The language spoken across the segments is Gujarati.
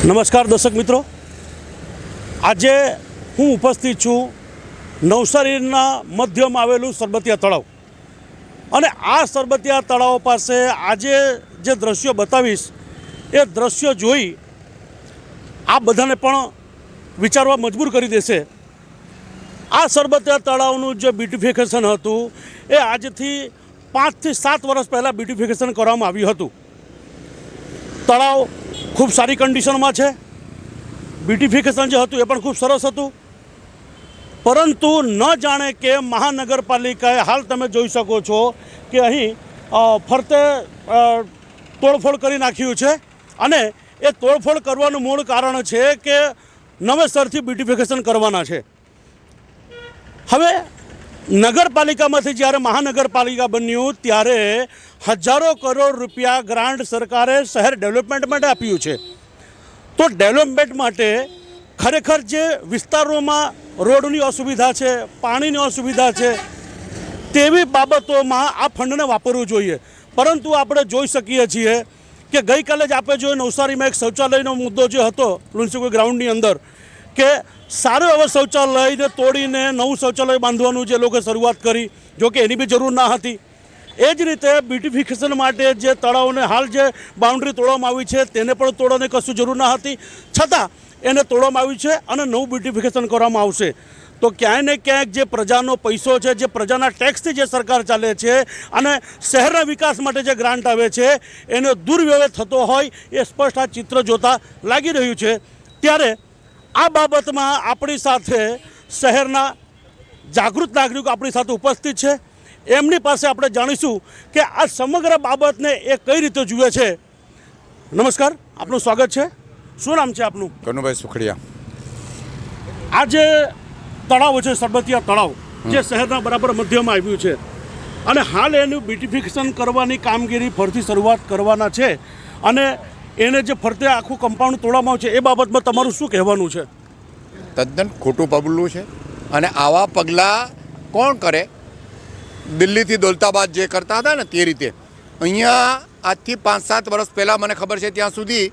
નમસ્કાર દર્શક મિત્રો, આજે હું ઉપસ્થિત છું નવસારીના મધ્યમાં આવેલું સરબતિયા તળાવ અને આ સરબતિયા તળાવ પાસે આજે જે દ્રશ્યો બતાવીશ એ દ્રશ્યો જોઈ આ બધાને પણ વિચારવા મજબૂર કરી દેશે। આ સરબતિયા તળાવનું જે બ્યુટિફિકેશન હતું એ આજથી 5 થી 7 વર્ષ પહેલાં બ્યુટિફિકેશન કરવામાં આવ્યું હતું। તળાવ ખૂબ સારી કન્ડિશનમાં છે, બ્યુટિફિકેશન જે હતું એ પણ ખૂબ સરસ હતું, પરંતુ ન જાણે કે મહાનગરપાલિકાએ હાલ તમે જોઈ શકો છો કે અહીં ફરતે તોડફોડ કરી નાખ્યું છે અને એ તોડફોડ કરવાનું મૂળ કારણ છે કે નવેસરથી બ્યુટિફિકેશન કરવાના છે। હવે નગરપાલિકામાંથી જ્યારે મહાનગરપાલિકા બન્યું ત્યારે હજારો કરોડ રૂપિયા ગ્રાન્ટ સરકારે શહેર ડેવલપમેન્ટ માટે આપ્યું છે। તો ડેવલપમેન્ટ માટે ખરેખર જે વિસ્તારોમાં રોડની અસુવિધા છે, પાણીની અસુવિધા છે, તેવી બાબતોમાં આ ફંડને વાપરવું જોઈએ। પરંતુ આપણે જોઈ શકીએ છીએ કે ગઈકાલે જ આપણે જોયું નવસારીમાં એક શૌચાલયનો મુદ્દો જે હતો મ્યુનિસિપલ ગ્રાઉન્ડની અંદર કે સારું હવે શૌચાલયને તોડીને નવું શૌચાલય બાંધવાનું જે લોકોએ શરૂઆત કરી, જો કે એની બી જરૂર ના હતી। એ જ રીતે બ્યુટિફિકેશન માટે જે તળાવને હાલ જે બાઉન્ડ્રી તોડવામાં આવી છે તેને પણ તોડવાની કશું જરૂર ના હતી, છતાં એને તોડવામાં આવ્યું છે અને નવું બ્યુટિફિકેશન કરવામાં આવશે। તો ક્યાંય ને ક્યાંક જે પ્રજાનો પૈસો છે, જે પ્રજાના ટેક્સથી જે સરકાર ચાલે છે અને શહેરના વિકાસ માટે જે ગ્રાન્ટ આવે છે એનો દુર્વ્યવહાર થતો હોય એ સ્પષ્ટ આ ચિત્ર જોતાં લાગી રહ્યું છે। ત્યારે આ બાબતમાં આપણી સાથે શહેરના જાગૃત નાગરિકો આપણી સાથે ઉપસ્થિત છે, એમની પાસે આપણે જાણીશું કે આ સમગ્ર બાબતને એ કઈ રીતે જુએ છે। નમસ્કાર, આપનું સ્વાગત છે। શું નામ છે આપનું? કનુભાઈ સુખડિયા। આ જે તળાવ છે સરબતિયા તળાવ જે શહેરના બરાબર મધ્યમાં આવ્યું છે અને હાલ એનું બ્યુટિફિકેશન કરવાની કામગીરી ફરીથી શરૂઆત કરવાના છે અને એને જે ફરતે આખું કમ્પાઉન્ડ તોડવામાં આવે છે એ બાબતમાં તમારું શું કહેવાનું છે? તદ્દન ખોટું પગલું છે અને આવા પગલાં કોણ કરે? દિલ્હીથી દૌલતાબાદ જે કરતા હતા ને તે રીતે અહીંયા આજથી 5-7 વર્ષ પહેલાં મને ખબર છે ત્યાં સુધી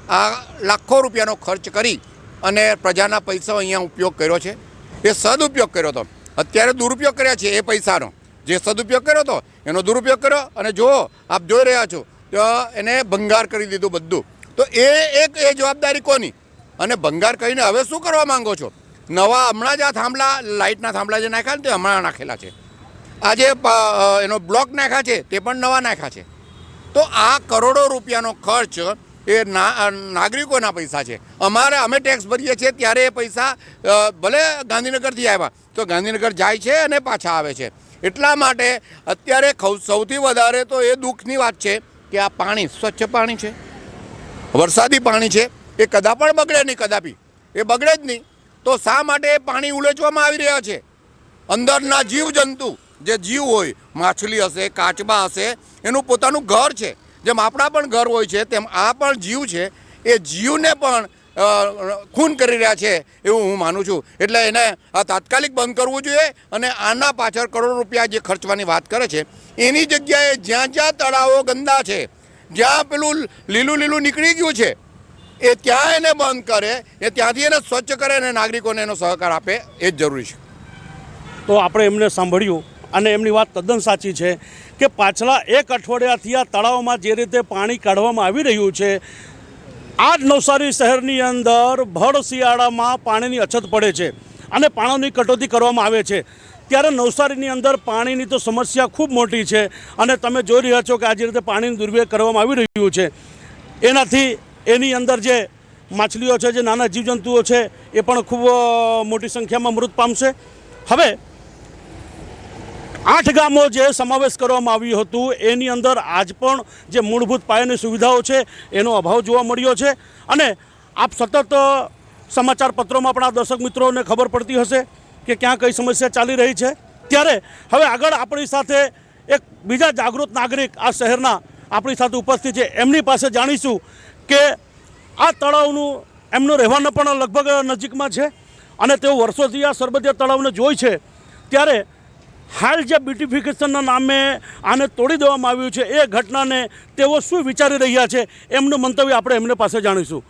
આ લાખો રૂપિયાનો ખર્ચ કરી અને પ્રજાના પૈસા અહીંયા ઉપયોગ કર્યો છે, એ સદુપયોગ કર્યો હતો। અત્યારે દુરુપયોગ કર્યા છે એ પૈસાનો, જે સદુપયોગ કર્યો હતો એનો દુરુપયોગ કર્યો અને જો આપ જોઈ રહ્યા છો તો એને ભંગાર કરી દીધું બધું। તો એ જવાબદારી કોની? અને ભંગાર કરીને હવે શું કરવા માંગો છો? નવા હમણાં જ આ થાંભલા, લાઇટના થાંભલા જે નાખ્યા ને તે હમણાં નાખેલા છે, આજે એનો બ્લોક નાખ્યા છે તે પણ નવા નાખ્યા છે। તો આ કરોડો રૂપિયાનો ખર્ચ એ નાગરિકોના પૈસા છે। અમે ટેક્સ ભરીએ છીએ ત્યારે એ પૈસા ભલે ગાંધીનગરથી આવ્યા તો ગાંધીનગર જાય છે અને પાછા આવે છે। એટલા માટે અત્યારે સૌથી વધારે તો એ દુઃખની વાત છે કે આ પાણી સ્વચ્છ પાણી છે, વરસાદી પાણી છે, એ કદા પણ બગડે નહીં, કદાપી એ બગડે જ નહીં। તો શા માટે એ પાણી ઉલેચવામાં આવી રહ્યા છે? અંદરના જીવજંતુ જે જીવ હોય, માછલી હશે, કાચબા હશે, એનું પોતાનું ઘર છે, જેમ આપણા પણ ઘર હોય છે તેમ આ પણ જીવ છે, એ જીવને પણ ખૂન કરી રહ્યા છે એવું હું માનું છું। એટલે એને આ તાત્કાલિક બંધ કરવું જોઈએ અને આના પાછળ કરોડો રૂપિયા જે ખર્ચવાની વાત કરે છે એની જગ્યાએ જ્યાં જ્યાં તળાવો ગંદા છે, જ્યાં પેલું લીલું નીકળી ગયું છે એ ત્યાં એને બંધ કરે, એ ત્યાંથી એને સ્વચ્છ કરે અને નાગરિકોને એનો સહકાર આપે એ જ જરૂરી છે। તો આપણે એમને સાંભળ્યું અને એમની વાત તદ્દન સાચી છે કે પાછલા 1 અઠવાડિયાથી આ તળાવમાં જે રીતે પાણી કાઢવામાં આવી રહ્યું છે, આ જ નવસારી શહેરની અંદર ભર શિયાળામાં પાણીની અછત પડે છે અને પાણીની કટોતી કરવામાં આવે છે। ત્યારે નવસારીની અંદર પાણીની તો સમસ્યા ખૂબ મોટી છે અને તમે જોઈ રહ્યા છો કે આ જે રીતે પાણીનું દુર્વ્યય કરવામાં આવી રહ્યું છે એનાથી એની અંદર જે માછલીઓ છે, જે નાના જીવજંતુઓ છે એ પણ ખૂબ મોટી સંખ્યામાં મૃત પામશે। હવે 8 ગામો જે સમાવેશ કરવામાં આવ્યું હતું એની અંદર આજ પણ જે મૂળભૂત પાયાની સુવિધાઓ છે એનો અભાવ જોવા મળ્યો છે અને આપ સતત સમાચાર પત્રોમાં પણ આ દર્શક મિત્રોને ખબર પડતી હશે કે ક્યાં કઈ સમસ્યા ચાલી રહી છે। ત્યારે હવે આગળ આપણી સાથે એક બીજા જાગૃત નાગરિક આ શહેરના આપણી સાથે ઉપસ્થિત છે, એમની પાસે જાણીશું કે આ તળાવનું એમનો રહેવાનો પણ લગભગ નજીકમાં છે અને તેઓ વર્ષોથી આ સરબતિયા તળાવને જોઈ છે। ત્યારે હાલ જે બ્યુટિફિકેશનના નામે આને તોડી દેવામાં આવ્યું છે એ ઘટનાને તેઓ શું વિચારી રહ્યા છે એમનું મંતવ્ય આપણે એમને પાસે જાણીશું।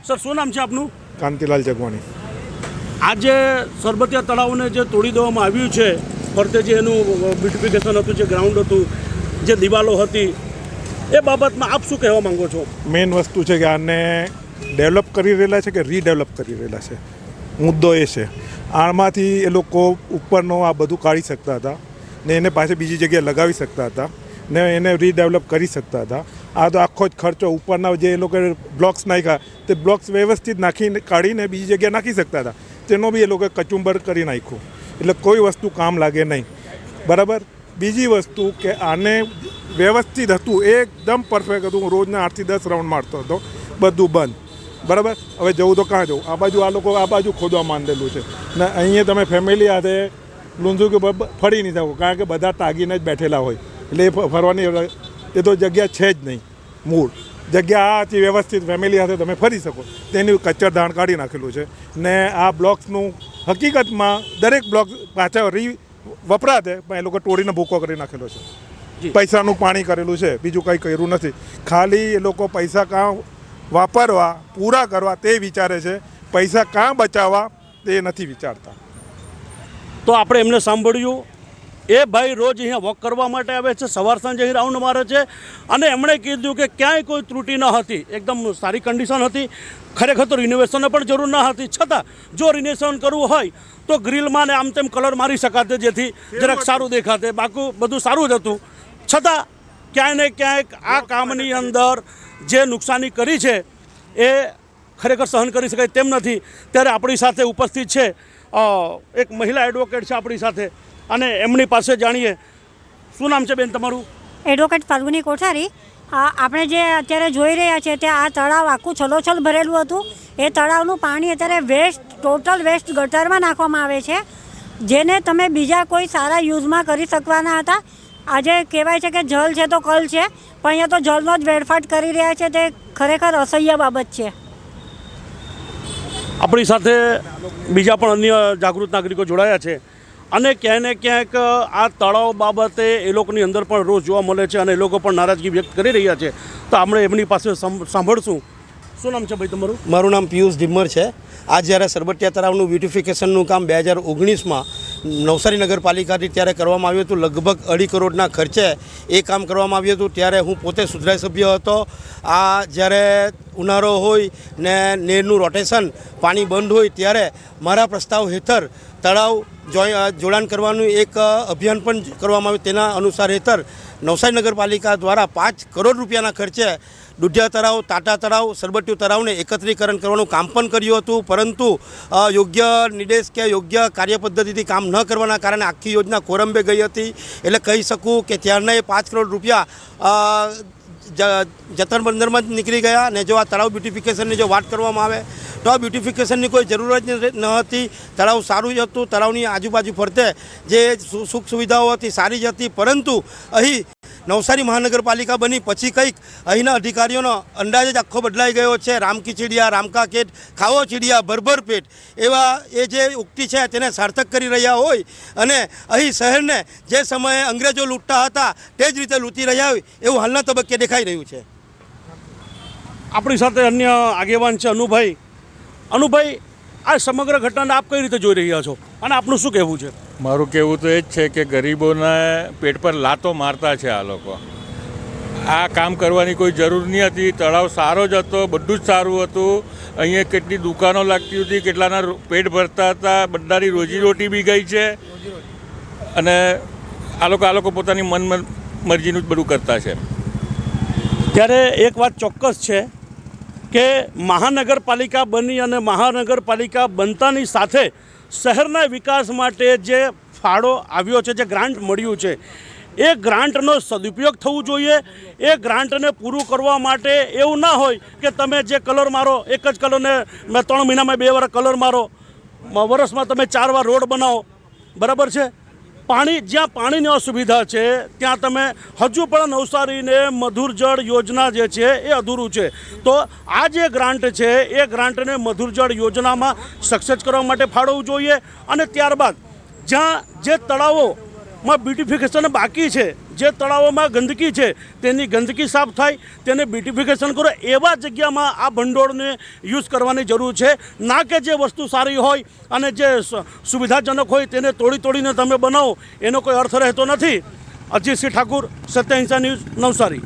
સર શું નામ છે આપનું? કાંતિલાલ જગવાણી. આજે સરબતિયા તળાવને જે તોડી દેવામાં આવ્યું છે, ફરતે જે એનું બ્યુટિફિકેશન હતું, જે ગ્રાઉન્ડ હતું, જે દિવાલો હતી, એ બાબતમાં આપ શું કહેવા માંગો છો? મેઇન વસ્તુ છે કે આને ડેવલપ કરી રહેલા છે કે રીડેવલપ કરી રહેલા છે, મુદ્દો એ છે. આમાંથી એ લોકો ઉપરનો આ બધું કાઢી શકતા હતા ને એને પાછી બીજી જગ્યાએ લગાવી શકતા હતા ને એને રીડેવલપ કરી શકતા હતા. આ તો આખો જ ખર્ચો ઉપરના જે એ લોકો બ્લોક્સ નાખ્યા તે બ્લોક્સ વ્યવસ્થિત નાખીને કાઢીને બીજી જગ્યાએ નાખી શકતા હતા, તેનો બી એ લોકોએ કચુંબર કરી નાખ્યું. એટલે કોઈ વસ્તુ કામ લાગે નહીં. બરાબર. બીજી વસ્તુ કે આને વ્યવસ્થિત હતું, એકદમ પરફેક્ટ હતું. રોજના 8 થી 10 રાઉન્ડ મારતો હતો, બધું બંધ. બરાબર. હવે જવું તો કાં જવું? આ બાજુ આ લોકો આ બાજુ ખોદવા માંડેલું છે ને અહીંયા તમે ફેમિલી સાથે લૂંઝું કે ફરી નહીં શકો, કારણ કે બધા તાગીને જ બેઠેલા હોય. એટલે એ ફરવાની એ તો જગ્યા છે જ નહીં. મૂળ જગ્યા આથી વ્યવસ્થિત ફેમિલી સાથે તમે ફરી શકો તેની કચ્ચરધાણ કાઢી નાખેલું છે. ને આ બ્લોક્સનું હકીકતમાં દરેક બ્લોક પાછા વપરાતે પણ એ લોકો તોડીને ભૂકો કરી નાખેલો છે. પૈસાનું પાણી કરેલું છે, બીજું કંઈ કર્યું નથી. ખાલી એ લોકો પૈસા કાં વાપરવા, પૂરા કરવા તે વિચારે છે, પૈસા કાં બચાવવા તે નથી વિચારતા. તો આપણે એમને સાંભળ્યું. એ ભાઈ રોજ અહીંયા વોક કરવા માટે આવે છે, સવાર સાંજ અહીં રાઉન્ડ મારે છે, અને એમણે કીધું કે ક્યાંય કોઈ ત્રુટિ ન હતી, એકદમ સારી કન્ડિશન હતી. ખરેખર તો રિનોવેશનની પણ જરૂર ન હતી, છતાં જો રિનોવેશન કરવું હોય તો ગ્રીલમાં ને આમ તેમ કલર મારી શકાતે, જેથી જરાક સારું દેખાતે. બાકી બધું સારું જ હતું, છતાં ક્યાંય ને ક્યાંક આ કામની અંદર જે નુકસાની કરી છે એ ખરેખર સહન કરી શકાય તેમ નથી. ત્યારે આપણી સાથે ઉપસ્થિત છે એક મહિલા એડવોકેટ છે આપણી સાથે, અને એમની પાસે જાણીએ. શું નામ છે બેન તમારું? એડવોકેટ ફાલ્ગુની કોઠારી. આપણે જે અત્યારે જોઈ રહ્યા છીએ તે આ તળાવ આખું છલોછલ ભરેલું હતું. એ તળાવનું પાણી અત્યારે ટોટલ વેસ્ટ ગટરમાં નાખવામાં આવે છે, જેને તમે બીજા કોઈ સારા યુઝમાં કરી શકવાના હતા. આજે કહેવાય છે કે જલ છે તો કલ છે, પણ અહીંયા તો જલનો જ વેડફાટ કરી રહ્યા છે. તે ખરેખર અસહ્ય બાબત છે. આપણી સાથે બીજા પણ અન્ય જાગૃત નાગરિકો જોડાયા છે, અને ક્યાંય ને ક્યાંક આ તળાવ બાબતે એ લોકોની અંદર પણ રોજ જોવા મળે છે, અને એ લોકો પણ નારાજગી વ્યક્ત કરી રહ્યા છે. તો આપણે એમની પાસે સાંભળશું. શું નામ છે ભાઈ તમારું? મારું નામ પિયુષ ઢીમર છે. આ જ્યારે સરબતિયા તળાવનું બ્યુટિફિકેશનનું કામ 2019માં નવસારી નગરપાલિકાથી ત્યારે કરવામાં આવ્યું હતું. લગભગ 2.5 કરોડના ખર્ચે એ કામ કરવામાં આવ્યું હતું. ત્યારે હું પોતે સુધરાઈ સભ્ય હતો. આ જ્યારે ઉનાળો હોય ને નેરનું રોટેશન, પાણી બંધ હોય, ત્યારે મારા પ્રસ્તાવ હેઠળ તળાવ જોડાણ કરવાનું એક અભિયાન પણ કરવામાં આવ્યું. તેના અનુસાર હેઠળ નવસારી નગરપાલિકા દ્વારા 5 કરોડ રૂપિયાના ખર્ચે દુધિયા તળાવ, તાટા તળાવ, સરબતિયું તળાવને એકત્રીકરણ કરવાનું કામ પણ કર્યું હતું. પરંતુ યોગ્ય નિર્દેશ કે યોગ્ય કાર્યપદ્ધતિથી કામ ન કરવાના કારણે આખી યોજના કોરંબે ગઈ હતી. એટલે કહી શકું કે ત્યારના એ 5 કરોડ રૂપિયા જતન બંદરમાં જ નીકળી ગયા. અને જો આ તળાવ બ્યુટિફિકેશનની જો વાત કરવામાં આવે તો આ બ્યુટિફિકેશનની કોઈ જરૂરત ન હતી. તળાવ સારું જ હતું. તળાવની આજુબાજુ ફરતે જે સુખ સુવિધાઓ હતી સારી જ હતી. પરંતુ અહીં નવસારી મહાનગરપાલિકા બની પછી કંઈક અહીંના અધિકારીઓનો અંદાજ જ આખો બદલાઈ ગયો છે. રામકી ચીડિયા, રામકા કેટ, ખાવો ચીડિયા, ભરભર પેટ, એવા એ જે ઉક્તિ છે તેને સાર્થક કરી રહ્યા હોય, અને અહીં શહેરને જે સમયે અંગ્રેજો લૂંટતા હતા તે જ રીતે લૂંટી રહ્યા હોય એવું હાલના તબક્કે દેખાઈ રહ્યું છે. આપણી સાથે અન્ય આગેવાન છે અનુભાઈ. અનુભાઈ, આ સમગ્ર ઘટનાને આપ કઈ રીતે જોઈ રહ્યા છો, અને આપનું શું કહેવું છે? મારું કહેવું તો એ જ છે કે ગરીબોના પેટ પર લાતો મારતા છે આ લોકો. આ કામ કરવાની કોઈ જરૂર નહીં હતી. તળાવ સારો જ હતો, બધું જ સારું હતું. અહીંયા કેટલી દુકાનો લાગતી હતી, કેટલાના પેટ ભરતા હતા, બધાની રોજીરોટી બી ગઈ છે. અને આ લોકો પોતાની મરજીનું જ બધું કરતા છે. ત્યારે એક વાત ચોક્કસ છે કે મહાનગરપાલિકા બની અને મહાનગરપાલિકા બનતાની સાથે શહેરના વિકાસ માટે જે ફાળો આવ્યો છે, જે ગ્રાન્ટ મળ્યું છે, એ ગ્રાન્ટનો સદુપયોગ થવું જોઈએ. એ ગ્રાન્ટને પૂરું કરવા માટે એવું ના હોય કે તમે જે કલર મારો, એક જ કલરને 3 મહિનામાં 2 વાર કલર મારો, વર્ષમાં તમે 4 વાર રોડ બનાવો. બરાબર છે. જ્યાં પાણીની અસુવિધા છે ત્યાં તમે હજુ પણ નવસારીને મધુર જળ યોજના જે છે એ અધૂરું છે. તો આ જે ગ્રાન્ટ છે એ ગ્રાન્ટને મધુર જળ યોજનામાં સક્સેસ કરવા માટે ફાળવવું જોઈએ. અને ત્યારબાદ જ્યાં જે તળાવોમાં બ્યુટિફિકેશન બાકી છે, જે તળાવોમાં ગંદકી છે તેની ગંદકી સાફ થાય, તેને બ્યુટિફિકેશન કરો, એવા જગ્યામાં આ ભંડોળને યુઝ કરવાની જરૂર છે. ના કે જે વસ્તુ સારી હોય અને જે સુવિધાજનક હોય તેને તોડીને તમે બનાવો, એનો કોઈ અર્થ રહેતો નથી. અજીતસિંહ ઠાકુર, સત્ય અહિંસા ન્યૂઝ, નવસારી.